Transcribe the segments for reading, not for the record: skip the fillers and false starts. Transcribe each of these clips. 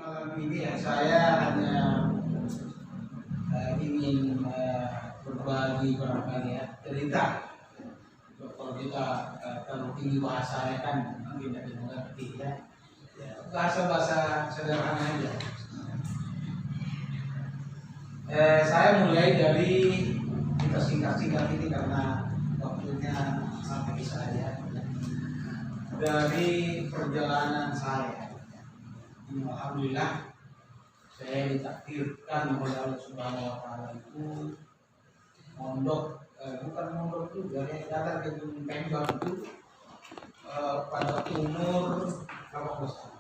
malam ini ya saya hanya ingin berbagi barangkali ya cerita. Kalau kita terlalu tinggi bahasanya kan mungkin tidak dimengerti ya. Bahasa sederhana aja. Saya mulai dari kita singkat-singkat ini karena waktunya sampai saja. Dari perjalanan saya, alhamdulillah saya ditakdirkan oleh Allah Subhanahu Wa Taala itu mondok, bukan mondok juga ya, datang ke Gunung Tembang itu pada umur 18 tahun.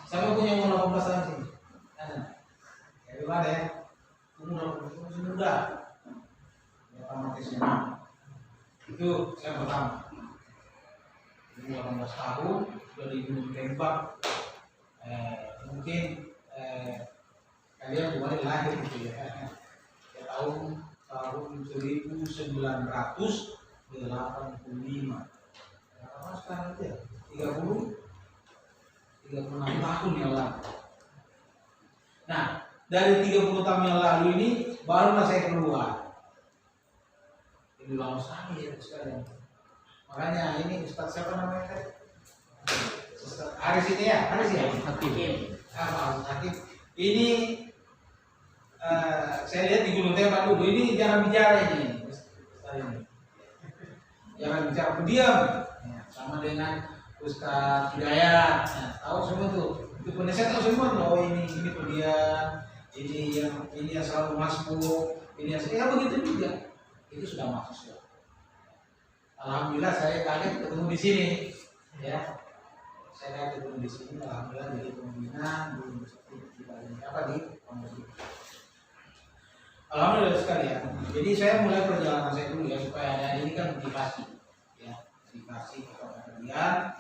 Siapa punya umur 18 tahun sih? Dari mana ya? Umur 18 tahun muda. Pertama SMA. Itu saya pertama. 18 tahun sudah di Gunung Tembang. Mungkin kalian kemarin lahir gitu ya. Tahun 1985. Berapa sekarang aja? 36 tahun yang lalu. Nah, dari 30 tahun yang lalu ini barulah saya keluar. Ini lama sekali ya sekalian. Makanya ini Ustaz siapa namanya? Ustaz Aris ini ya, Aris ya? Hakim. Hakim. Ini saya lihat di Gunung Tembang dulu. Ini jarang bicara ini. Jarang bicara, pendiam. Sama dengan Ustaz Hidayat. Tahu semua tuh. Itu penasihat tahu semua tuh. Oh ini pendiam. Ini yang selalu masuk. Ini yang ya begitu juga. Itu sudah masuk. Alhamdulillah saya kaget ketemu di sini, ya. Saya ketemu di sini, alhamdulillah jadi pembina di Alhamdulillah sekali ya. Jadi saya mulai perjalanan saya dulu ya supaya ada ini kan motivasi, ya, motivasi kepada kalian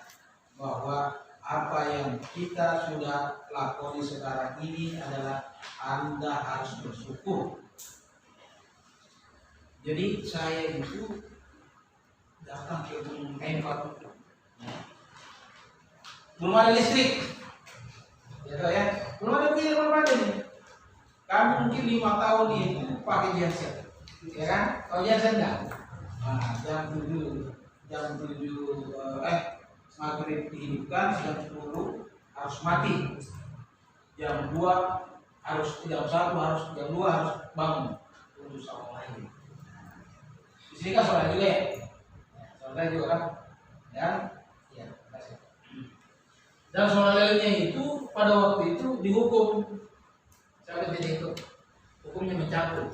bahwa apa yang kita sudah lakoni sekarang ini adalah Anda harus bersyukur. Jadi saya itu datang ke Gunung Tembang, belum ada listrik, ya, belum ada biaya berapa nih. Kami mungkin 5 tahun ini pakai genset, ya kan? Kalau genset enggak? Jam 7 maghrib dihidupkan, jam 10 harus mati, jam 2 harus, jam 1 harus, jam 2 harus bangun untuk sholat lain. Di sini kan sholat juga ya? Sholat juga kan? Ya, kasih. Dan sholat lainnya itu pada waktu itu dihukum. Siapa jadi itu? Hukumnya mencabut.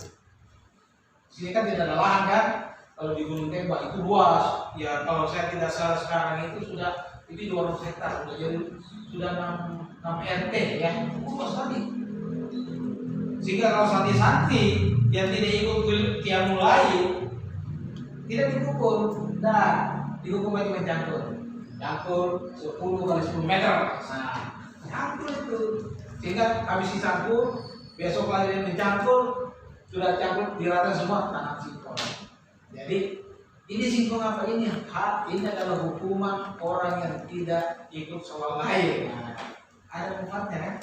Di sini kan tidak ada lahan kan? Kalau di Gunung Tembang itu luas. Ya kalau saya tidak salah sekarang itu sudah 200 hektar, sudah 6 RT ya. Luas sekali. Sehingga kalau santri-santri yang tidak ikut Qiyamul Lail tidak dipukul, dihukum aja mencangkul. Cangkul 10 kali 10 meter. Nah, cangkul itu. Sehingga habis dicangkul, besok lagi mencangkul, sudah cangkul dirata semua tanah singkong. Jadi ini singkong apa ini? Ini adalah hukuman orang yang tidak ikut sholat lain. Nah, ada manfaatnya kan?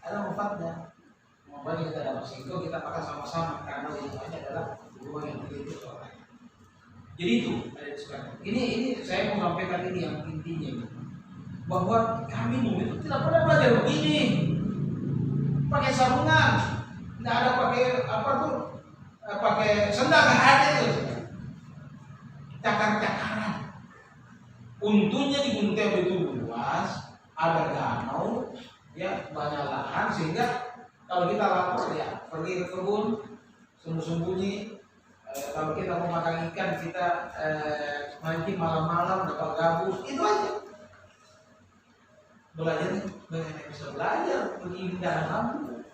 Ada manfaatnya. Makanya kita dapat singkong, kita pakai sama-sama karena hukumannya adalah hukuman yang tidak ikut sholat lain. Jadi itu ada sekarang. Ini saya mau sampaikan ini yang intinya bahwa kami dulu itu tidak pernah belajar begini, pakai sarungan, tidak ada pakai apa tuh, pakai sendal, nggak ada itu, cakar-cakaran. Untungnya di Gunung Tembang itu luas, ada danau, ya banyak lahan sehingga kalau kita lapar ya pergi ke kebun, sembunyi. Kalau kita mau makan ikan kita mancing malam-malam dapat gabus, itu aja. Belajar bisa belajar keindahan lampu.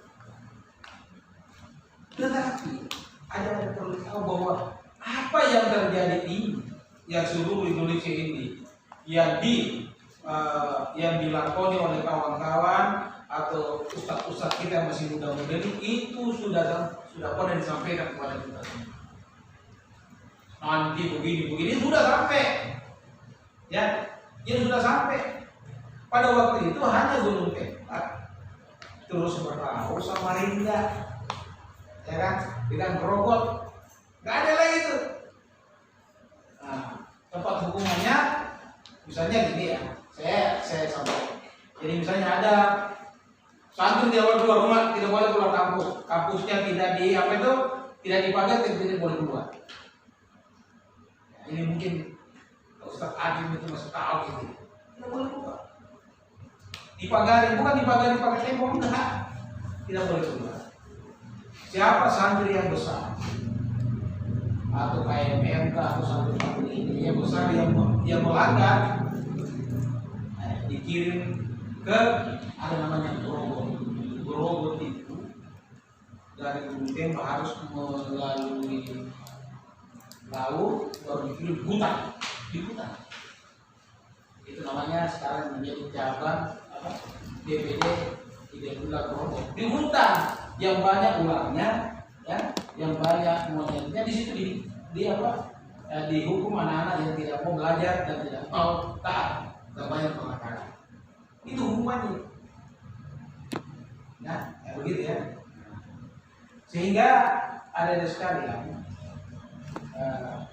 Tetapi ada yang perlu tahu bahwa apa yang terjadi ini, yang seluruh Indonesia ini, yang dilakoni oleh kawan-kawan atau ustaz-ustaz kita yang masih muda-muda itu sudah pernah disampaikan kepada kita semua. Nanti begini sudah sampai, ya, ini sudah sampai. Pada waktu itu hanya Gunung Tembak, terus Berau Samarinda, ya kan, dengan Grogol, nggak ada lagi itu. Nah, tempat hukumannya, misalnya gini ya, saya sampaikan. Jadi misalnya ada santri tidak boleh keluar rumah, tidak boleh keluar kampus, kampusnya tidak di apa itu, tidak dipagar, tidak boleh keluar. Ya, ini mungkin Ustaz Adim itu masih tahu gitu, tidak boleh keluar. Dipagari, bukan dipagari pakai tembok, enggak, tidak boleh keluar. Siapa santri yang besar atau KMMK atau santri ini yang besar yang melanggar, dikirim ke ada namanya Grogol. Grogol itu dari Gunung Tembak harus melalui laut baru dikirim hutan, di hutan. Itu namanya sekarang menjadi cabang DPD tidak gula Grogol di hutan yang banyak ulangnya, ya, yang banyak monyetnya. Di situ dihukum anak-anak yang tidak mau belajar dan tidak mau taat dan banyak pelanggaran. Itu hukumannya. Nah, ya begitu ya. Sehingga ada sekalian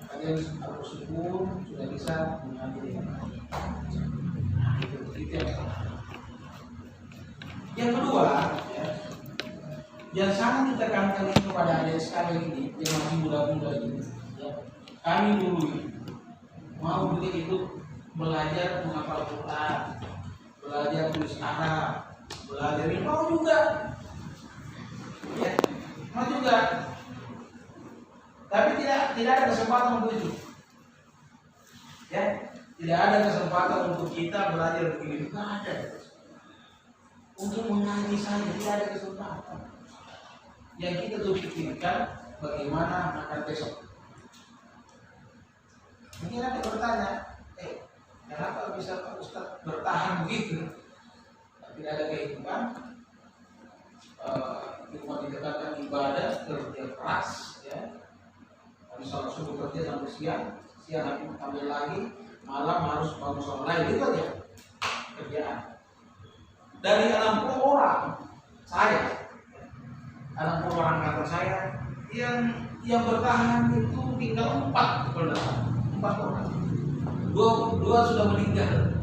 kalian harus syukur sudah bisa mengambil nah, itu yang pertama. Yang kedua, ya, yang sangat kita tekankan kepada adik sekalian ini yang masih muda-muda ini, ya, kami dulu mau begitu belajar menghafal Quran, belajar tulis Arab, belajar ini mau juga, ya, mau juga. Tapi tidak ada kesempatan untuk itu, ya, tidak ada kesempatan untuk kita belajar begini, tidak ada. Untuk mengaji saja tidak ada kesempatan. Yang kita tuh pikirkan bagaimana makan besok. Mungkin ada bertanya, kenapa bisa Pak Ustadz bertahan begitu? Tidak ada kehidupan, cuma dikatakan ibadah, kerja keras, ya. Misalnya subuh kerja sampai siang lagi ambil lagi, malam harus bangun sholat lagi, itu aja kerjaan. Dari 60 orang, 60 orang kata saya, yang bertahan itu tinggal 4 orang. Dua sudah meninggal,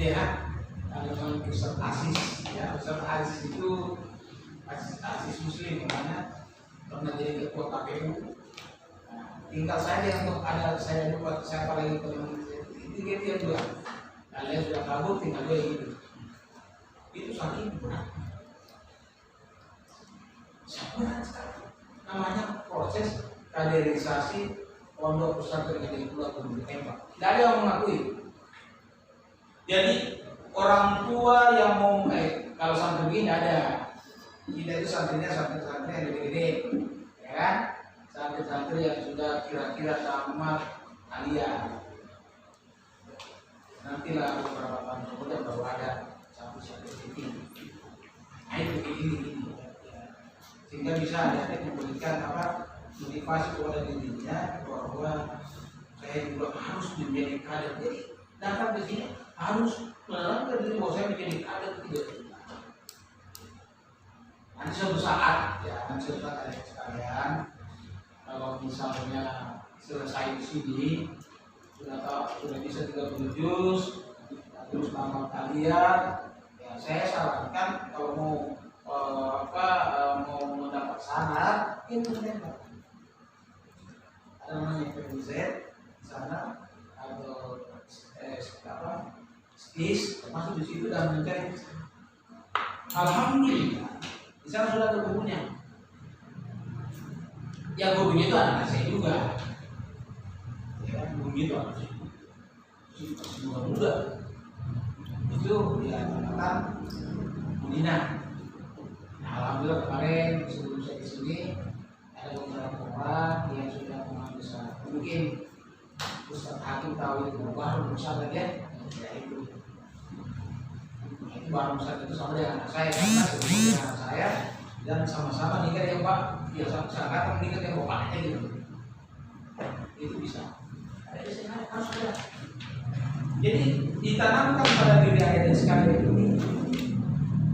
ya. Ada yang Ustaz Aziz, ya. Ustaz Aziz itu Aziz Muslim, namanya, pernah jadi ketua KPU. Tinggal saja untuk ada saya buat siapa lagi teman itu dua. Kalian sudah kabur, tinggal dua gitu. Itu saking berat. Berat sekali. Namanya proses kaderisasi pondok pesantren yang dibuat Gunung Tembak. Tidak ada yang mengakui. Jadi orang tua yang mau kalau santri ini ada. Kita itu santrinya santri yang gede-gede, ya kan? Santri-santri yang sudah kira-kira tamat aliyah. Nantilah beberapa tahun kemudian baru ada santri ini. Nah itu begini. Sehingga bisa ada memberikan motivasi kepada dirinya bahwa saya juga harus menjadi kader. Jadi datang ke sini harus melanggar diri bahwa saya menjadi kader tidak. Nanti suatu saat ada sekalian. Kalau misalnya selesai di sini sudah bisa 30 juz, terus tamat kalian, ya saya sarankan kalau mau mau mendapat sanad ini menembak. Ada namanya PUZ di sana atau STIS masuk di situ dan mencari. Alhamdulillah di sana sudah ada bukunya. Yang gurunya itu anak saya juga, ya gurunya itu anak saya, masih muda, itu dia katakan Budina. Nah, alhamdulillah kemarin sebelum saya di sini ada beberapa orang yang sudah mengambil sana. Mungkin Ustaz Hakim tahu itu baru Ustaz dia, ya itu baru Ustaz itu sama dengan anak saya karena sebelumnya anak saya dan sama-sama nikah yang Pak. Ya sama-sama menikah dengan bapaknya gitu. Itu bisa. Ada di sana harus ada. Jadi ditanamkan pada diri ayah sekalian ini,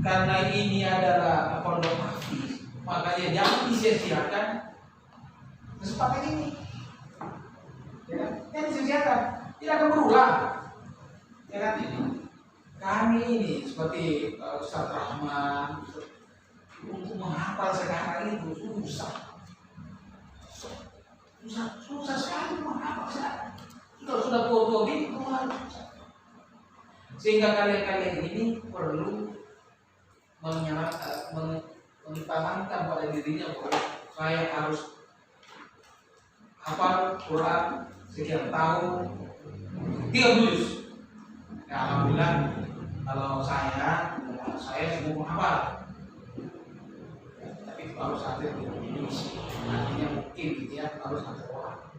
karena ini adalah pondok hafiz, makanya jangan disia-siakan kesempatan ini. Ya, jangan disia-siakan, tidak akan berulang. Ya kan ini. Kami ini seperti Ustaz Rahman untuk menghafal sekarang itu susah sekali menghafal sekarang. Sudah tua-tua gini, sehingga kalian-kalian ini perlu mengitanamkan pada dirinya bahwa saya harus hafal Quran sekian tahun 3 juz. Ya, alhamdulillah kalau saya sibuk menghafal, tapi baru saja di Indonesia, artinya mungkin gitu ya, baru 1 orang.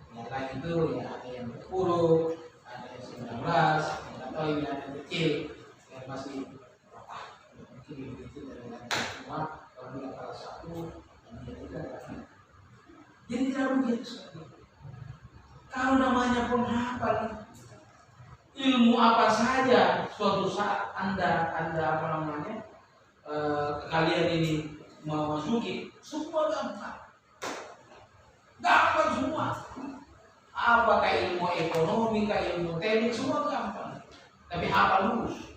Yang lain itu ya ada yang 10, ada yang 19, atau yang ada kecil yang masih mungkin itu dari lain semua. Kalau dia salah satu, dia tidak ada. Jadi tidak rugi sekali. Kalau namanya penghafal, ilmu apa saja suatu saat anda apa namanya kalian ini memasuki, semua gampang semua. Apakah ilmu ekonomi, ilmu teknik, semua gampang. Tapi hafal lulus,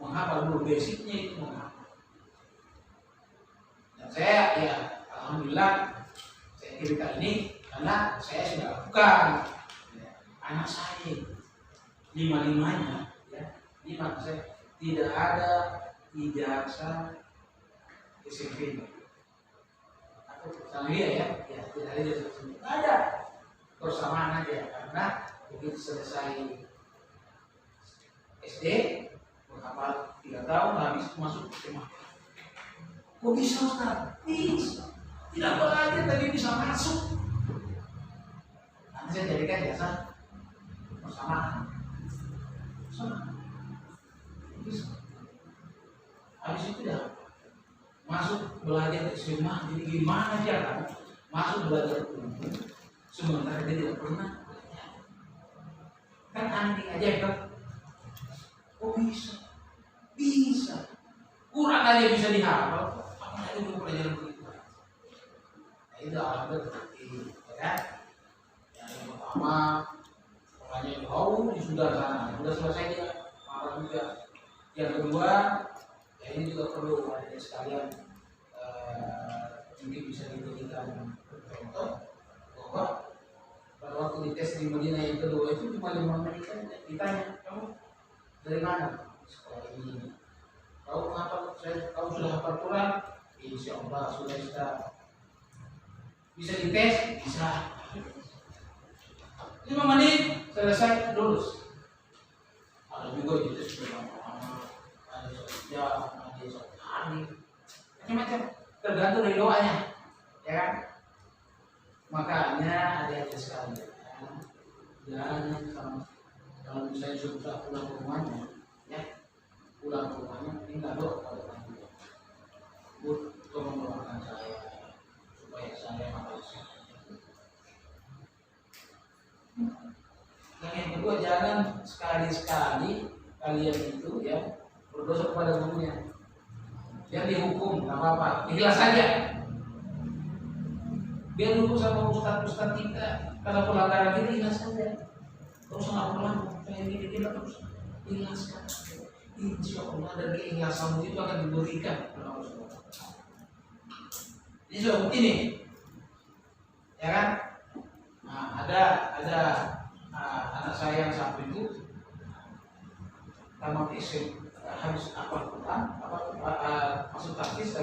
menghafal dulu basicnya itu menghafal. Dan saya ya alhamdulillah saya cerita ini karena saya sudah lakukan. Anak saya 5-5-nya ya, 5 saya tidak ada ijazah SMP. Atau sama dia ya, tidak ada ijazah SMP. Tidak ada. Bersamaan aja karena begitu selesai SD menghafal 3 tahun habis masuk SMA. Kok bisa Ustaz? Bisa. Tidak belajar tapi bisa masuk. Nanti saya jadikan jasa bersamaan. Bisa. Habis itu dah masuk belajar SMA. Jadi gimana cara masuk belajar umum? Sementara dia tidak pernah belajar. Kan anjing aja kan? Oh bisa, bisa. Quran aja bisa dihafal. Apalagi untuk pelajaran begitu. Nah itu alhamdulillah seperti ya kan? Yang pertama orangnya jauh di sudah sana, sudah selesai dia marah juga. Yang kedua, ya ini juga perlu ada sekalian mungkin bisa dijadikan contoh. Bahwa pada waktu dites di Madinah yang kedua itu cuma 5 menit saja. Ditanya, kamu dari mana? Sekolah ini. Kamu sudah hafal Quran? Insya Allah sudah bisa. Bisa dites? Bisa. 5 menit selesai lulus. Ada juga dites beberapa ada sejak, ada hari, macam-macam. Tergantung dari doanya, ya kan? Makanya adik-adik sekalian, jangan kalau misalnya sudah pulang ke rumahnya, ya pulang ke rumahnya minta doa kepada Tuhan. Tolong doakan saya supaya saya maafkan. Yang kedua, jangan sekali-sekali kalian itu ya berdosa kepada gurunya. Yang dihukum, nggak apa-apa, ikhlas saja. Biar dulu sama ustaz kita, kalau pelanggaran kita ikhlas saja. Terus nggak pulang, kayak gini kita terus ikhlaskan. Insya Allah dan keikhlasanmu itu akan diberikan oleh Allah SWT. Ini sudah bukti nih, ya kan? Nah, ada anak saya yang satu itu tamat SMP habis Quran, masuk tahfiz,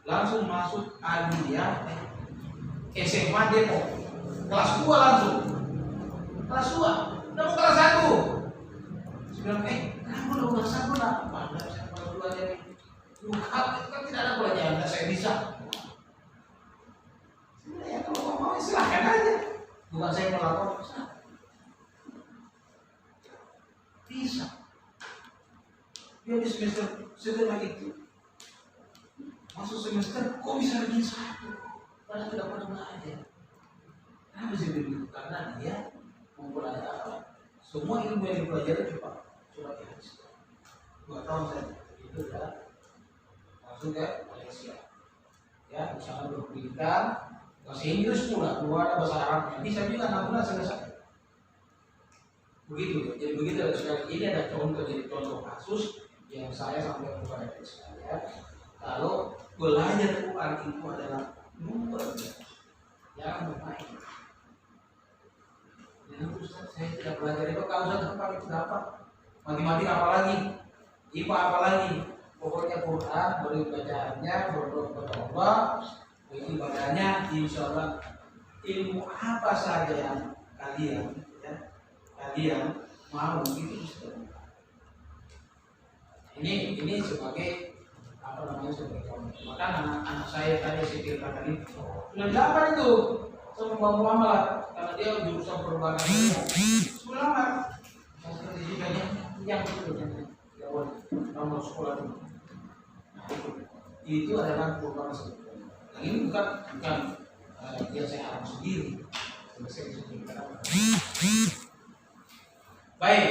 langsung masuk aliyah SMA Depok, kelas 2 langsung, kelas 2, udah mau kelas 1. Saya bilang, kamu udah kelas 1 lah, mana saya kelas 2 aja nih, kan tidak ada pelajaran, saya bisa. Ya kalau mau silahkan aja, bukan saya melapor, bisa. Dia di semester setelah itu masuk semester kok bisa rajin 1 padahal tidak pernah belajar. Kenapa sih begitu? Karena dia mempelajari Semua ilmu yang dipelajari coba di hadis. 2 tahun saja itu sudah langsung ke Malaysia. Ya, misalnya berpendidikan bahasa Inggris pula, keluar ada bahasa Arabnya, bisa juga 6 bulan selesai. Begitu ya. Jadi begitu sekali. Ini ada contoh, jadi contoh kasus yang saya sampaikan kepada sekalian. Kalau belajar Quran itu adalah luar biasa, jangan bermain. Jadi Ustaz, saya tidak belajar itu, kalau Ustaz apa itu dapat matematik apalagi, IPA apalagi, pokoknya Quran, beribacaannya, berdoa kepada Allah, beribadahnya, insya Allah ilmu apa saja yang kalian mau itu bisa. Ini sebagai apa namanya, sebagai contoh. Maka anak saya tadi saya ceritakan itu sudah dapat itu sama Mbak Muhammad karena dia jurusan perbankan. Selamat. Pendidikannya yang itu nomor sekolah itu. Nah, itu adalah program sebetulnya. Yang ini bukan dia saya harus sendiri. Baik.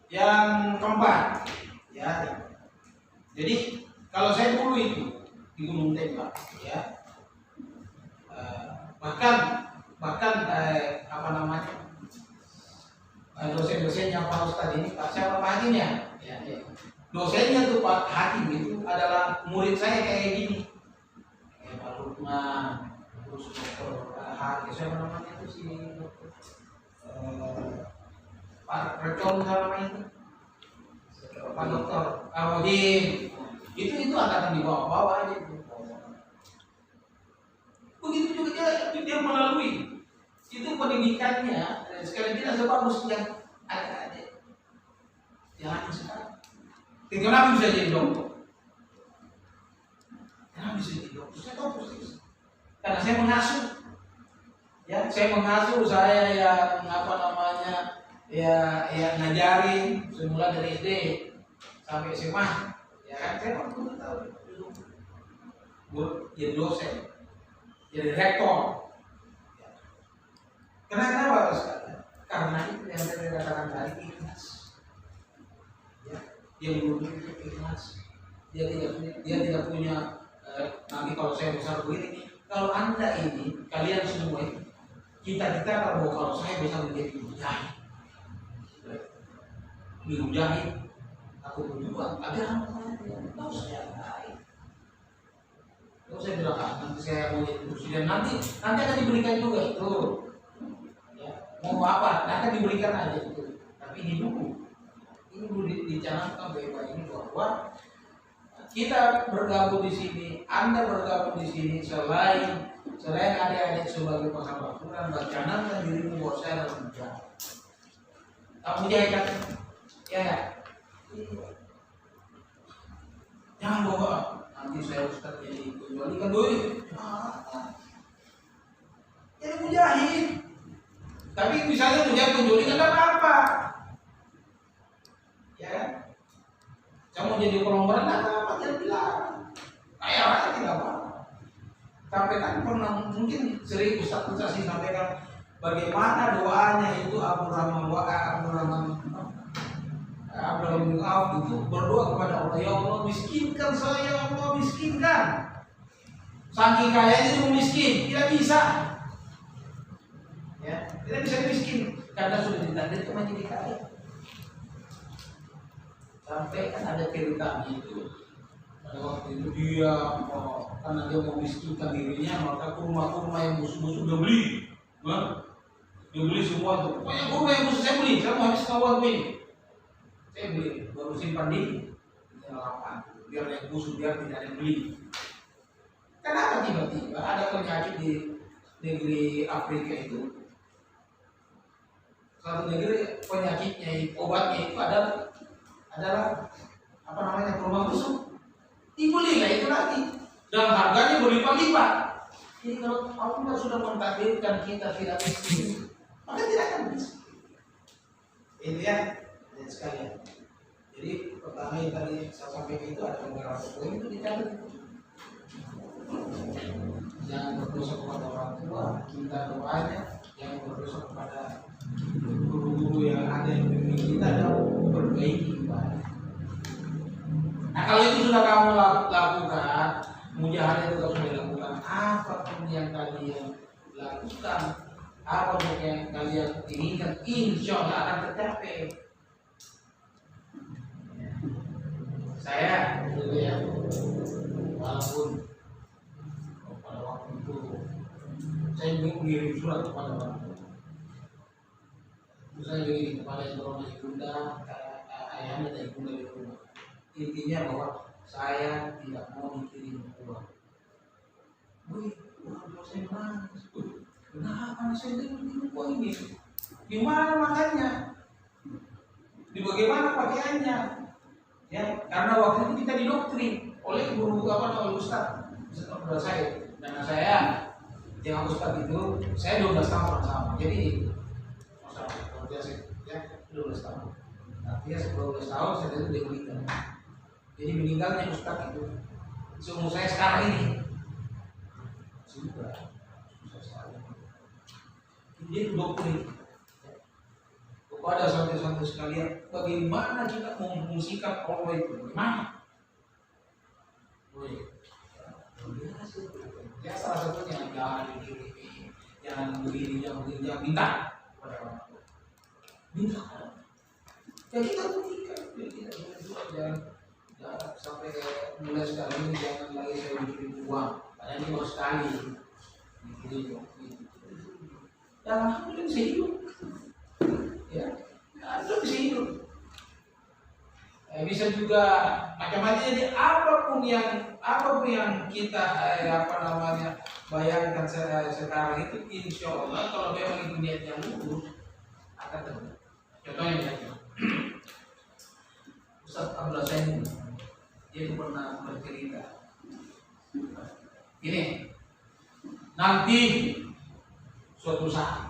Yang keempat, ya. Jadi kalau saya dulu itu di Gunung Tembak, ya, bahkan apa namanya, dosen-dosennya Pak Ustadz ini, Pak siapa Pak Hakimnya, ya, dosennya tuh Pak Hakim itu adalah murid saya kayak gini, kayak Pak Lukman, terus Dokter Hakim, siapa namanya itu si Pak Rektor namanya itu, Pak Dokter Amodin, itu akan dibawa aja. Begitu juga dia melalui itu pendidikannya, sekali tidak sebagus yang ada. Jangan sekarang. Kenapa bisa jadi dokter? Kenapa bisa jadi dokter? Saya tahu persis. Karena saya mengasuh. Ya, saya mengasuh, saya yang apa namanya, ya ngajarin semula dari SD sampai SMA. Ya kan, saya waktu tahu jadi dosen, jadi rektor. Kenapa sekali? Karena itu yang saya katakan tadi, ikhlas. Ya, dia menurut itu ikhlas. Dia tidak punya nanti kalau saya besar begini. Kalau Anda ini, kalian semua ini, kita kalau saya bisa menjadi mujahid. Mujahid, aku berjuang agar tahu saya baik. Terus saya bilang, nanti saya mau jadi presiden, nanti akan diberikan juga itu. Ya, mau apa? Akan diberikan aja itu. Tapi ini dulu dicanangkan bahwa ini bahwa kita bergabung di sini, Anda bergabung di sini selain adik-adik sebagai penghafal Quran, canangkan dirimu bahwa saya adalah mujahid. Kamu mujahid kan? Ya. Jangan bawa nanti saya Ustaz jadi penjualikan duit. Jadi mujahid. Tapi misalnya mujahid penjualikan tidak apa-apa. Ya kan? Saya mau jadi pelonggaran tidak apa-apa, dia bilang. Kayak apa tidak apa-apa. Sampaikan pernah mungkin sering Ustaz sampaikan bagaimana doanya itu Abdurrahman bin Auf itu berdoa kepada Allah, ya Allah miskinkan saya, ya Allah miskinkan. Saking kayanya itu miskin, tidak bisa. Ya, tidak bisa miskin karena sudah ditakdirkan menjadi kaya. Sampai kan ada cerita itu. Pada waktu itu dia karena dia mau miskinkan dirinya, maka kurma yang musuh-musuh dia beli. Dia beli semua tuh. Pokoknya kurma yang musuh saya beli, saya mau habis uang ini. Saya beli, baru simpan di lapangan biar yang musuh biar tidak ada yang beli. Kenapa tiba-tiba ada penyakit di negeri Afrika itu? Satu negeri penyakitnya, obatnya itu adalah apa namanya, kurma busuk. Dibelilah itu lagi dan harganya berlipat-lipat. Jadi kalau Allah sudah mentakdirkan kita tidak miskin, maka tidak akan miskin. Itu ya. Sekalian. Jadi pertama yang tadi saya sampaikan itu ada beberapa poin itu dicatat. Jangan berdosa kepada orang tua, kita doanya, jangan berdosa kepada Guru-guru yang ada di dunia kita adalah perbaiki ibadah. Nah kalau itu sudah kamu lakukan, mujahadah itu kamu sudah lakukan, apapun yang kalian lakukan, apapun yang kalian inginkan, insya Allah akan tercapai. Saya dulu ya, walaupun pada waktu itu saya mengirim surat kepada orang tua. Saya mengirim kepada ibu ibunda, ayahnya dan ibunda di rumah. Intinya bahwa saya tidak mau dikirim uang. Wih, orang tua saya menangis. Kenapa saya dikirim uang ini? Di mana makannya? Di bagaimana pakaiannya? Ya, karena waktu itu kita didoktrin oleh guru oleh ustaz saya. Dan saya yang ustaz itu, saya 12 tahun sama. Jadi masalah biasa ya 12 tahun. Artinya 12 tahun saya itu dia meninggal. Jadi meninggalnya ustaz itu seumur saya sekarang ini. Sudah sekali. Dia doktrin kepada santri-santri sekalian, bagaimana kita memfungsikan Allah itu? Bagaimana? Ya salah satunya jangan dikirimi, jangan begini, jangan minta kepada orang tua. Minta. Ya kita buktikan, kita jangan sampai mulai sekarang ini jangan lagi saya dikirim uang. Karena ini baru sekali dikirim. Dan alhamdulillah bisa hidup. Ya, itu bisa hidup. Bisa juga macam-macam. Jadi apapun yang kita bayangkan sekarang itu, insya Allah kalau memang itu niat yang lurus akan terjadi. Contohnya misalnya, Ustaz Abdullah Zain dia pernah bercerita, ini nanti suatu saat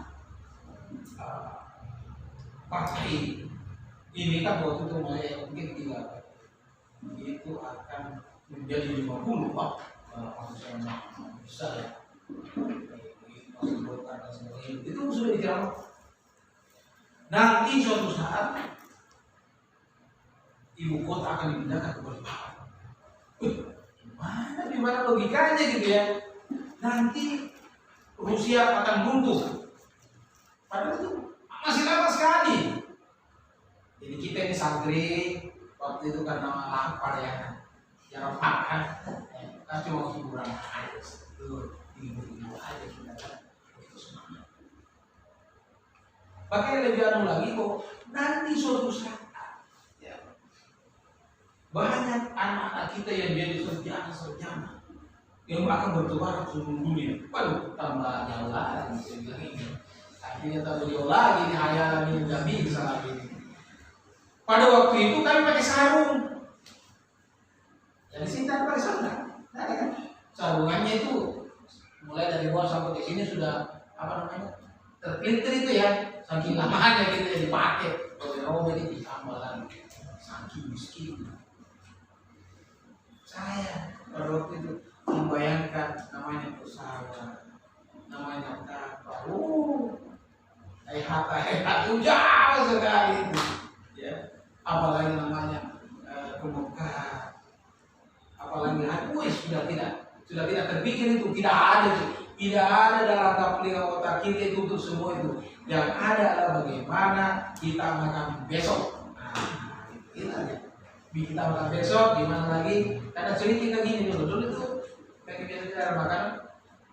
partai ini kan waktu itu mungkin tidak itu akan menjadi 50 Pak maksudnya bisa ya masih Golkar dan sebagainya itu sudah dijawab. Nanti suatu saat ibu kota akan dipindahkan ke Balikpapan. Gimana logikanya gitu ya? Nanti Rusia akan runtuh. Padahal itu masih lama sekali. Jadi kita ini santri waktu itu karena lapar ya, jarang makan, kita cuma hiburan aja, itu hibur aja kita kan, itu semangat. Pakai lebih anu lagi kok, nanti suatu saat, ya, banyak anak-anak kita yang jadi sarjana, yang akan bertualang seluruh dunia. Waduh, tambah jauh lagi, saya bilang ini. Akhirnya tak beliau lagi, ini hayalan ini nggak bisa lagi. Pada waktu itu kami pakai sarung. Jadi sini tak pakai sarung kan? Sarungannya itu mulai dari bawah sampai ke sini sudah terpinter itu ya. Saking lamanya gitu yang dipakai. Kalau ini ditambah lagi. Saking miskin. Saya pada waktu itu membayangkan namanya pesawat, namanya kapal. Hebat itu jauh sekali itu, ya. Apalagi namanya Mekah, apalagi sudah tidak terpikir itu, tidak ada dalam kapling otak kita itu untuk semua itu. Yang ada adalah bagaimana kita makan besok. Nah, itu aja. Kita makan besok, gimana lagi? Karena cerita kita gini dulu itu kayak biasa cara makan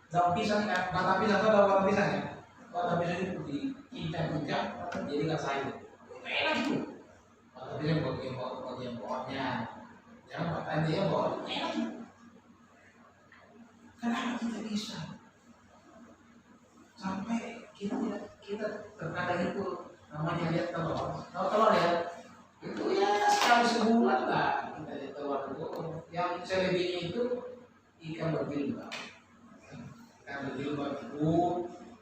daun pisang kan, mata pisang atau daun pisang ya. Kalau pisang itu dikincang-kincang, jadi nggak sayur. Enak itu. Kalau pisang bagian bawahnya, jangan makan dia bawah. Enak itu. Kenapa kita bisa sampai kita terkadang itu namanya lihat telur ya, itu ya sekali sebulan lah kita lihat telur itu. Yang selebihnya itu ikan berjilbab. Ikan berjilbab itu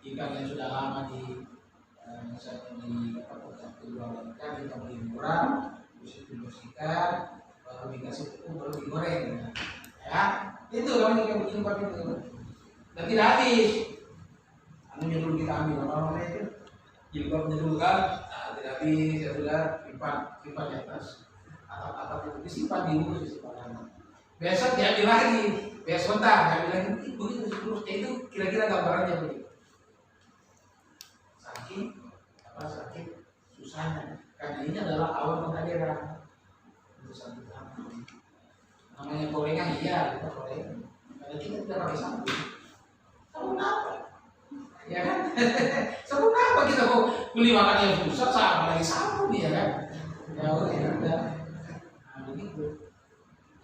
ikan yang sudah lama misalnya di jual ikan kita beli murah, terus dibersihkan, baru dikasih tepung, baru digoreng, ya itu kami ikan berjilbab itu dan tidak habis. Anu dulu kita ambil apa namanya itu jilbabnya dulu kan, nah, tidak habis ya sudah simpan di atas atap itu disimpan di bungkus disimpan. Besok diambil lagi, besok sebentar diambil lagi, begitu terus. Itu kira-kira gambarannya begitu. Sakit susahnya, karena ini adalah awal pengadilan urusan kita. Namanya gorengan iya kita goreng, karena kita tidak pakai sabun. Sabun apa? Ya kan? Sabun apa kita mau beli makan yang susah sama lagi sabun ya kan? Ya udah. Nah begitu.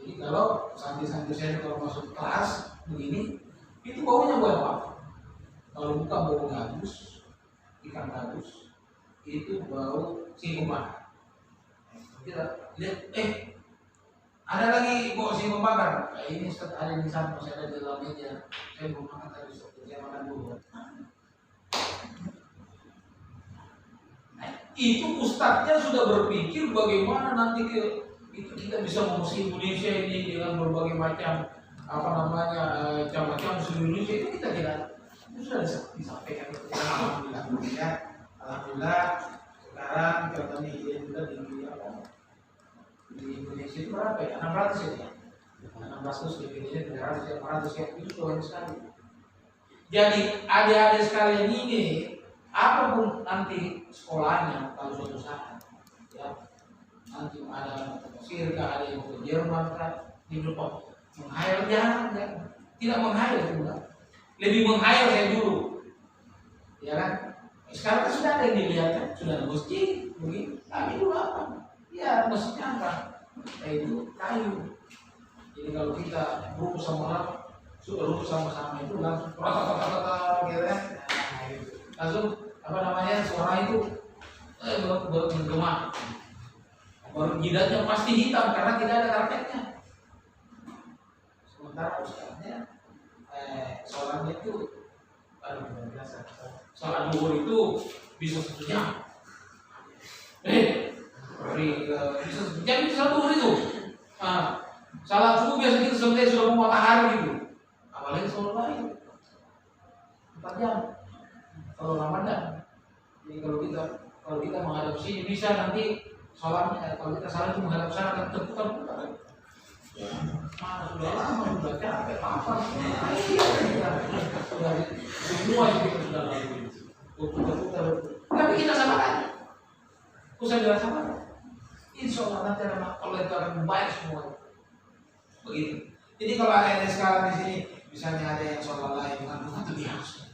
Jadi kalau santri-santri saya kalau masuk kelas begini, itu baunya bau apa? Kalau buka bau gabus, ikan gabus, itu bau singkong bakar. Kita lihat, ada lagi bau singkong bakar. Nah, ini ada di sana, saya ada di dalam meja. Saya belum makan tadi, saya makan dulu. Nah, itu ustadznya sudah berpikir bagaimana nanti itu kita bisa mengusir Indonesia ini dengan berbagai macam macam-macam seluruh Indonesia itu kita tidak itu sudah disampaikan kepada alhamdulillah ya. Alhamdulillah sekarang contohnya kita di Indonesia itu berapa ya? 600 ya? 600 di Indonesia 300 ya 400 ya itu banyak sekali. Jadi adik-adik sekalian ini apapun nanti sekolahnya kalau suatu saat ya nanti ada Mesir ada yang ke Jerman di Eropa menghayal jangan tidak menghayal juga lebih menghayal saya dulu ya kan sekarang kan sudah ada yang dilihat kan sudah ada masjid begini tapi dulu apa ya masjidnya apa itu kayu jadi kalau kita rukus sama sudah rukus sama-sama itu langsung gitu kan langsung suara itu bergema baru jidatnya pasti hitam karena tidak ada karpetnya. Sementara ustaznya sholatnya itu biasa. Sholat duhur itu bisa 1 jam. Bisa 1 jam itu sholat duhur itu. Sholat subuh biasa kita selesai sudah mau matahari gitu. Apalagi sholat lain 4 jam. Kalau Ramadan. Jadi kalau kita menghadap sini bisa nanti sholatnya kalau kita salah itu menghadap sana kan terputar-putar. Mana sudah lama sudah capek apa? Semua itu kita sudah lalui. Putar-putar. Tapi kita sabarkan. Usah jelas sabar. Insya Allah nanti Allah itu akan membayar semua. Begitu. Jadi kalau ada sekarang di sini, misalnya ada yang sholat lain, itu biasa.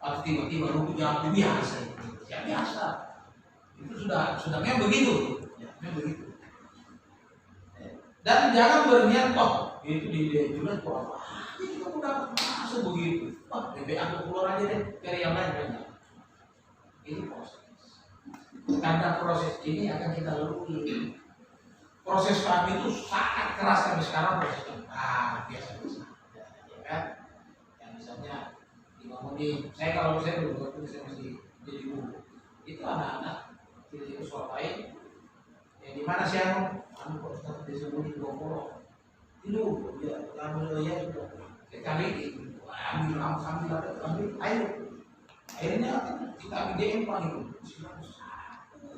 Atau tiba-tiba rukun jam biasa. Ya biasa. Itu sudah memang begitu ya, memang begitu dan jangan berniat itu di juga apa kita udah masuk begitu lebih aku keluar aja deh dari yang lain banyak ini proses karena proses ini akan kita lalui proses kami itu sangat keras kami sekarang prosesnya biasa ya kan yang misalnya di saya kalau saya belum saya masih jadi guru itu anak-anak itu soal lain yang dimana sih kok Ustaz disembunyi di bawah itu ya alhamdulillah juga kali ambil airnya kita ambil empang itu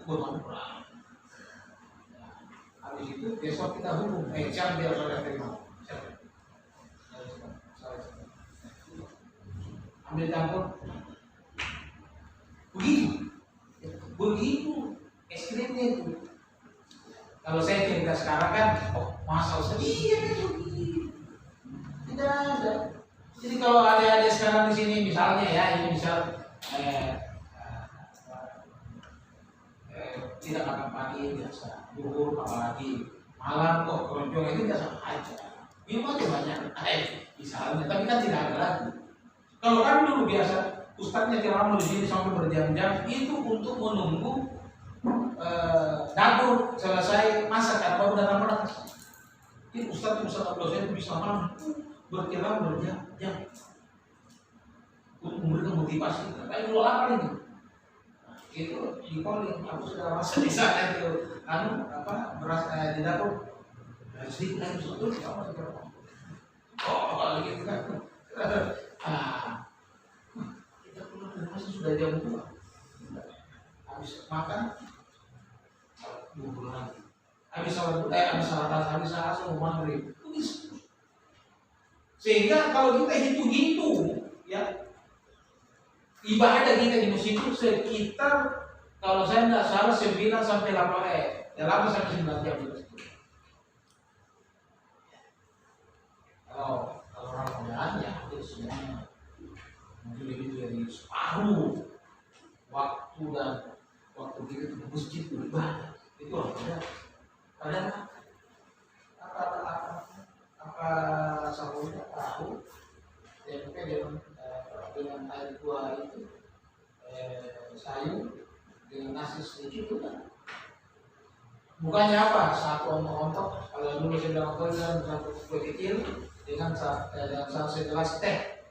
bermanfaat habis itu besok kita hukum jam biar saudara terima ambil campur begitu ekstrimnya itu. Kalau saya cerita sekarang kan, masa Ustaz iya kan tidak ada. Jadi kalau ada sekarang di sini misalnya ya, ini misal tidak makan pagi biasa, duhur apalagi malam kok keroncong itu biasa aja. Minum aja banyak, misalnya, tapi kan tidak ada lagi. Kalau kami dulu biasa, ustadznya ceramah di sini sampai berjam-jam itu untuk menunggu dapur selesai masak kan baru datang makan. Ini ustadz dosen bisa malam berceramah berjam-jam untuk memberikan motivasi. Tapi dulu apa ini? Itu di calling aku sudah rasa di sana itu beras di dapur sedikit lagi satu sama sekarang. Kalau gitu kan. Kita pulang dari masih sudah jam 2. habis makan bubur lagi, habis salat asar mau maghrib. Sehingga kalau kita hitung-hitung ya ibadah kita di masjid itu sekitar, kalau saya tidak salah 9 sampai 8 sampai 9 jam di masjid. Kalau Ramadan ya itu semuanya mungkin lebih dari separuh waktu kita di masjid beribadah itu Ramadan. Apa sahurnya tahu tempe dengan air kuah itu, sayur dengan nasi sedikit itu kan. Bukannya apa? Satu ontok-ontok. Kalau dulu saya bilang dengan satu kue kecil dengan satu segelas teh.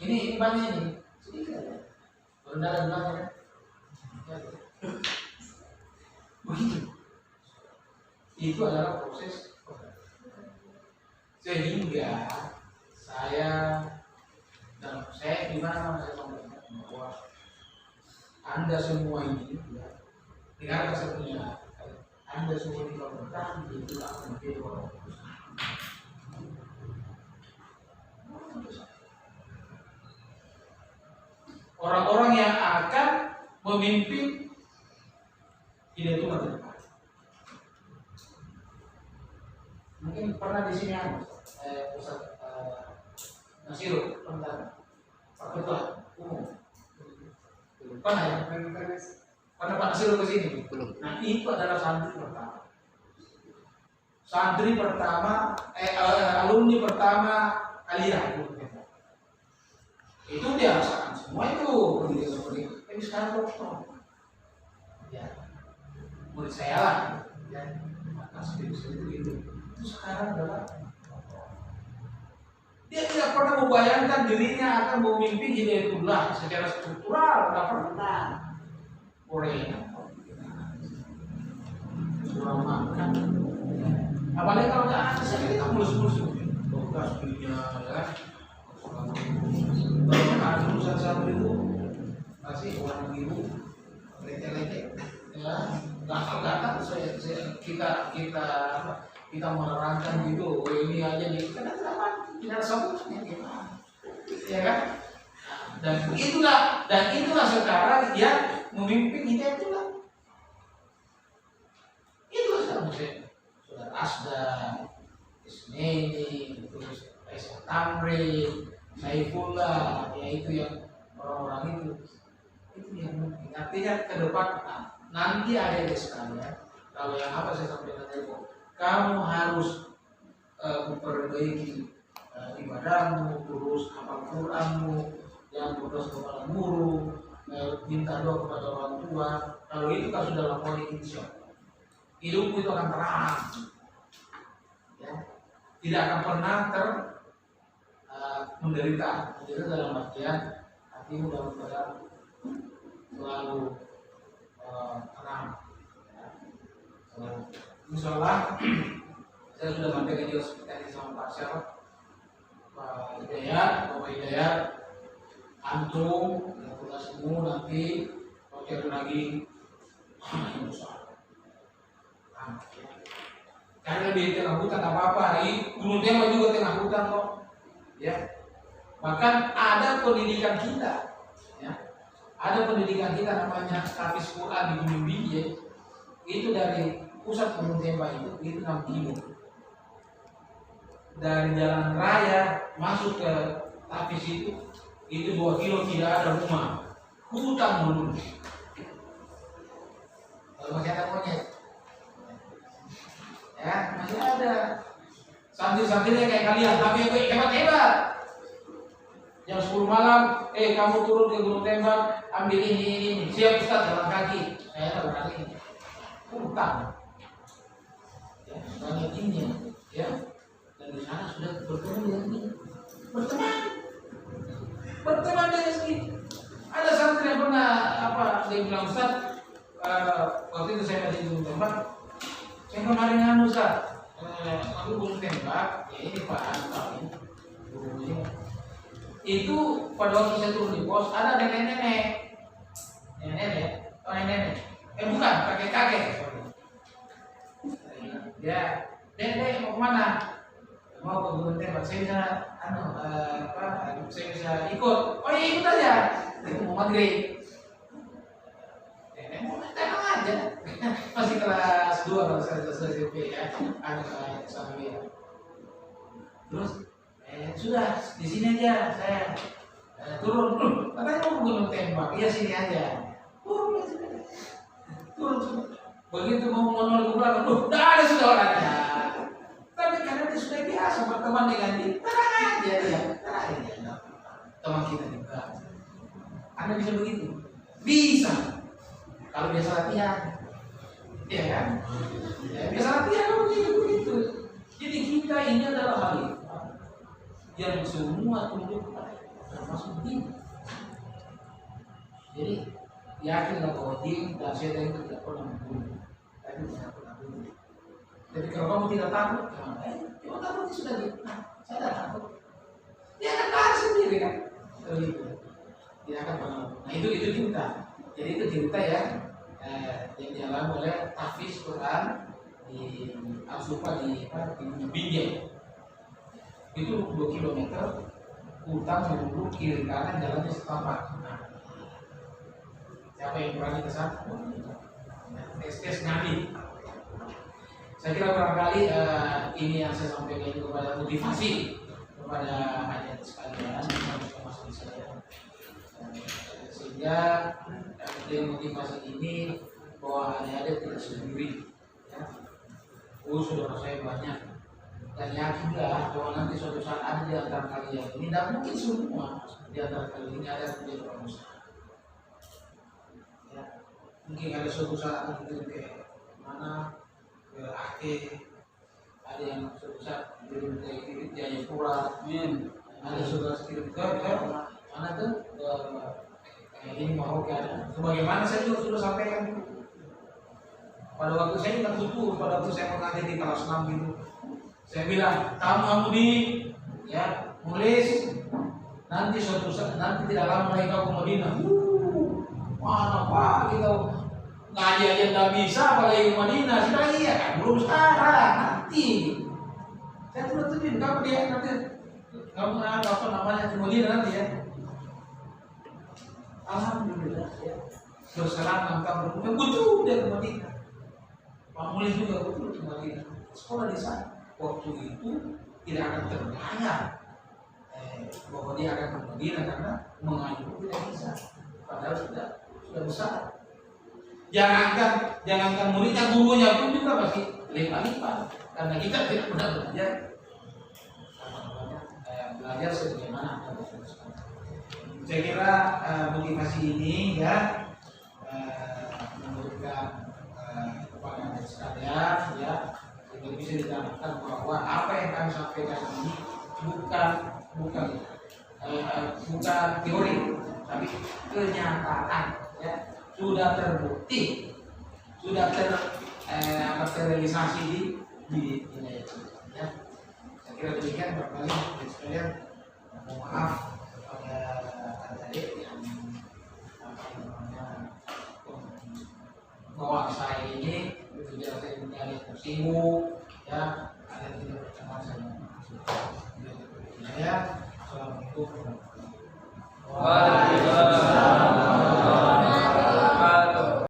Ini banyak ini sedikit ya. Rendah belakang ya. Begitu. Itu adalah proses. Sehingga saya di mana saya sampaikan bahwa Anda semua ini ya, dengarkan saya punya, Anda semua ini kalau bertahan itu akan menjadi orang-orang yang akan memimpin tidak itu depan. Mungkin pernah di sini Ustaz Nasiru tentang Pak Ketua Umum. Pernah ya? Pernah Pak Nasiru ke sini? Belum. Nah itu adalah santri pertama. Alumni pertama Aliyah. Itu dia rasakan semua itu pendidikan. Tapi sekarang dokter. Ya, murid saya lah. Ya, maka seperti itu. Itu sekarang adalah dia tidak pernah membayangkan dirinya akan memimpin Hidayatullah secara struktural, tidak pernah. Korea, kurang makan. Apalagi kalau nggak ada, saya kita mulus-mulus. Bekas punya, ya. Kalau ada urusan satu itu masih warna biru, leke-leke, ya, gatal-gatal. Kita menerangkan gitu, ini aja nih, karena tidak sempurna, ya kan? Dan itulah sekarang dia memimpin kita itulah sekarang Saudara Asda, Isneni, terus Faisal Tamrin, Saifullah, yaitu yang orang-orang itu yang mungkin. Artinya ke depan nanti ada sekalian. Kalau yang apa saya sampaikan tadi, kamu harus memperbaiki ibadahmu, terus hafal Qur'anmu, yang berdoa kepada guru, minta doa kepada orang tua. Kalau itu kan sudah lakukan insya Allah, hidupmu itu akan terang, ya. Tidak akan pernah menderita dalam artian hatimu dalam keadaan selalu tenang. Insya Allah saya sudah sampaikan juga seperti sama Pak Syaraf, Pak Hidayat, Bapak Hidayat, antum yang tugasmu nanti pakai lagi karena di tengah hutan apa-apa, di Gunung Tembak juga tengah hutan kok, ya. Bahkan ada pendidikan kita, ya. Ada pendidikan kita namanya Hafiz Quran di Gunung Biji, itu dari pusat Gunung Tembak itu 6 kilo. Dari jalan raya masuk ke Hafiz itu 2 kilo, tidak ada rumah, hutan dulu. Kalau masih ada monyet, ya masih ada santri-santrinya kayak kalian, tapi hebat-hebat. Jam 10 malam, kamu turun ke Gunung Tembak, ambil ini, siap Ustaz, jalan kaki. Saya tak berani, hutan, ya, banyak ini, ya. Dan di sana sudah bertemu dengan ini, berteman dengan sini. Ada santri yang pernah dia bilang, Ustaz, waktu itu saya masih di Gunung Tembak, saya kemarin Ustaz, aku Gunung Tembak, ya ini Pak Antal ini. Itu pada waktu saya turun di pos ada nenek-nenek, ya, nenek, Bukan, kakek-kakek. Ya, Dek mau kemana? Mau ke gunung tembak. Saya bisa, saya bisa ikut. Oh iya ikut aja. Itu mau maghrib. Mau tenang aja. Masih kelas 2 kalau saya selesai SMP ya. Anak sampai ya. Terus, sudah di sini aja saya turun. Katanya mau ke gunung tembak. Iya sini aja. Turun. Begitu mau menolak ke belakang, udah ada sudah orangnya. Tapi karena dia sudah biasa berteman dengan dia, tenang aja dia, tenang aja. Teman kita juga. Anda bisa begitu? Bisa. Kalau biasa latihan, ya kan? Ya, biasa latihan kalau begitu. Jadi kita ini adalah hal yang semua tunduk termasuk din. Jadi yakinlah bahwa din dan setan itu tidak pernah membunuh, tapi tidak pernah bunuh. Jadi kalau kamu tidak takut, cuma takut itu sudah gitu. Saya tidak takut. Dia akan lari sendiri kan? Begitu. Dia akan pernah. Nah itu cinta. Jadi itu cinta yang dialami oleh Hafiz Quran di Al-Sufa di Binjai. Itu 2 kilometer hutan melulu kiri kanan jalannya setapak. Siapa yang berani ke sana? Tes nabi. Saya kira barangkali ini yang saya sampaikan itu kepada motivasi kepada hadirin sekalian yang masuk di saya, sehingga dengan motivasi ini bahwa adik-adik tidak sendiri. Ya. Saudara saya banyak dan yakinlah bahwa nanti suatu saat ada di antara kalian ini, tidak mungkin semua di antara kalian ini ada yang menjadi orang Muslim. Mungkin ada suatu saat kita ke mana ke Aceh, ada yang suatu saat kirim ke Jayapura, ada suatu saat kirim ke mana tuh ini Maroke ada. Sebagaimana saya juga sudah sampaikan pada waktu saya tidak butuh, pada waktu saya mengajar di kelas 6 itu, saya bilang kamu di ya nulis nanti suatu saat nanti tidak lama lagi kau ke Madinah. Mana pak kita ngaji aja nggak bisa, apalagi ke Madinah. Sudah iya kan, belum sekarang, nanti. Saya tuh kamu dia nanti kamu apa namanya ke Madinah nanti ya. Alhamdulillah ya. Berselang 6 tahun butuh dia ke Madinah. Pak Mulis juga butuh ke Madinah. Sekolah di sana. Waktu itu tidak akan terbayang bahwa dia akan ke Madinah karena mengaji tidak bisa. Padahal sudah besar. Jangankan muridnya, gurunya pun juga masih lipat-lipat karena kita tidak pernah belajar sebagaimana. Saya kira motivasi ini ya memberikan kepada adik sekalian ya, sehingga bisa ditanamkan bahwa apa yang kami sampaikan ini bukan teori, tapi kenyataan ya, sudah terbukti, sudah terrealisasi di dunia itu ya. Saya kira demikian barangkali sekalian. Mohon maaf kepada adik yang bahwa saya ini tidak saya mencari tersinggung ya, ada tidak berkenan saya. Assalamualaikum warahmatullahi wabarakatuh.